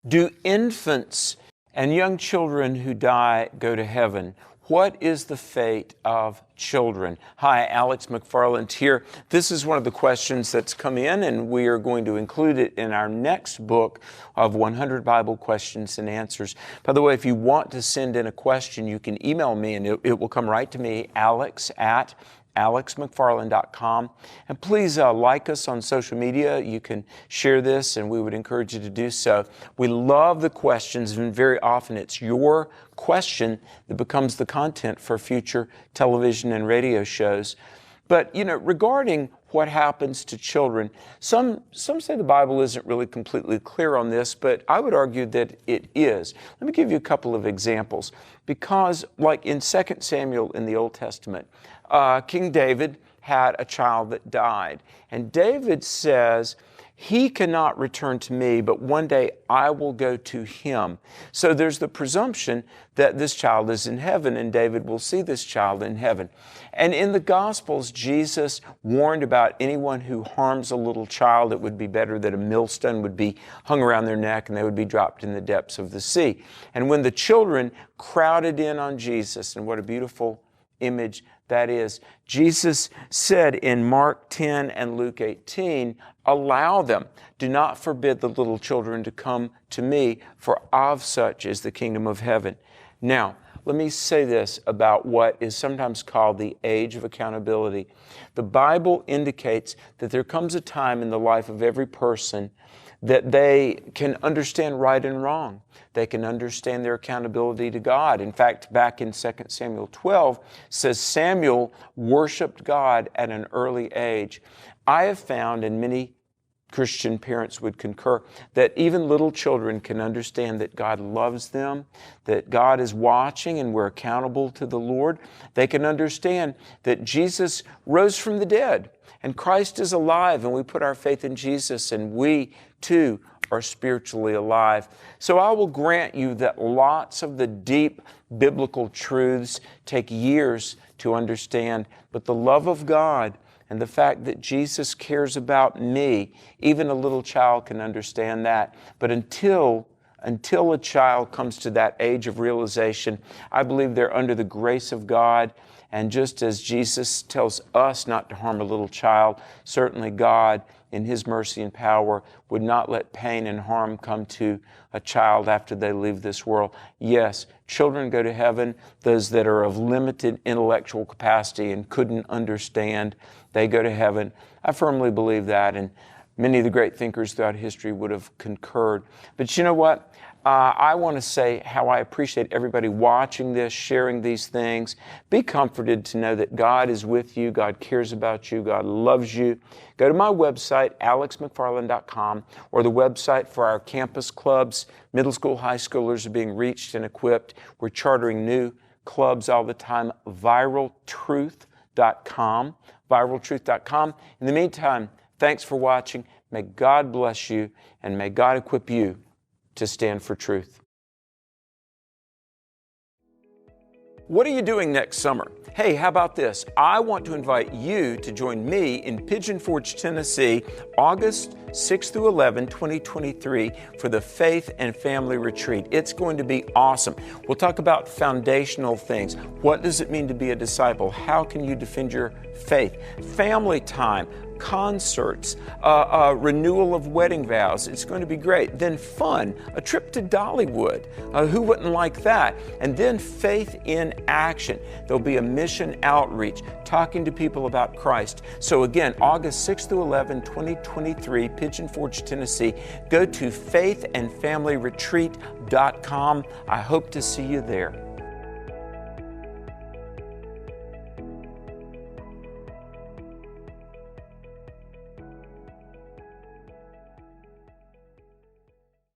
Do infants and young children who die go to heaven? What is the fate of children? Hi, Alex McFarland here. This is one of the questions that's come in, and we are going to include it in our next book of 100 Bible Questions and Answers. By the way, if you want to send in a question, you can email me, and it will come right to me, alex@alexmcfarland.com. And please like us on social media. You can share this, and we would encourage you to do so. We love the questions, and very often it's your question that becomes the content for future television and radio shows. But, regarding what happens to children, some say the Bible isn't really completely clear on this, but I would argue that it is. Let me give you a couple of examples. Because, like in 2 Samuel in the Old Testament, King David had a child that died. And David says, "He cannot return to me, but one day I will go to him." So there's the presumption that this child is in heaven, and David will see this child in heaven. And in the Gospels, Jesus warned about anyone who harms a little child. It would be better that a millstone would be hung around their neck and they would be dropped in the depths of the sea. And when the children crowded in on Jesus, and what a beautiful image that is, Jesus said in Mark 10 and Luke 18, "Allow them. Do not forbid the little children to come to me, for of such is the kingdom of heaven." Now, let me say this about what is sometimes called the age of accountability. The Bible indicates that there comes a time in the life of every person that they can understand right and wrong. They can understand their accountability to God. In fact, back in 2 Samuel 12, says Samuel worshiped God at an early age. I have found, and many Christian parents would concur, that even little children can understand that God loves them, that God is watching and we're accountable to the Lord. They can understand that Jesus rose from the dead and Christ is alive, and we put our faith in Jesus, and we too are spiritually alive. So I will grant you that lots of the deep biblical truths take years to understand, but the love of God and the fact that Jesus cares about me, even a little child can understand that. But until a child comes to that age of realization, I believe they're under the grace of God. And just as Jesus tells us not to harm a little child, certainly God, in His mercy and power, would not let pain and harm come to a child after they leave this world. Yes, children go to heaven. Those that are of limited intellectual capacity and couldn't understand, they go to heaven. I firmly believe that, and many of the great thinkers throughout history would have concurred. But you know what? I want to say how I appreciate everybody watching this, sharing these things. Be comforted to know that God is with you, God cares about you, God loves you. Go to my website, alexmcfarland.com, or the website for our campus clubs. Middle school, high schoolers are being reached and equipped. We're chartering new clubs all the time, viraltruth.com, viraltruth.com. In the meantime, thanks for watching. May God bless you, and may God equip you to stand for truth. What are you doing next summer? Hey, how about this? I want to invite you to join me in Pigeon Forge, Tennessee, August 6 through 11, 2023, for the Faith and Family Retreat. It's going to be awesome. We'll talk about foundational things. What does it mean to be a disciple? How can you defend your faith? Family time, concerts, renewal of wedding vows. It's going to be great. Then fun, a trip to Dollywood. Who wouldn't like that? And then faith in action. There'll be a mission outreach, talking to people about Christ. So again, August 6 through 11, 2023, Pigeon Forge, Tennessee. Go to faithandfamilyretreat.com. I hope to see you there.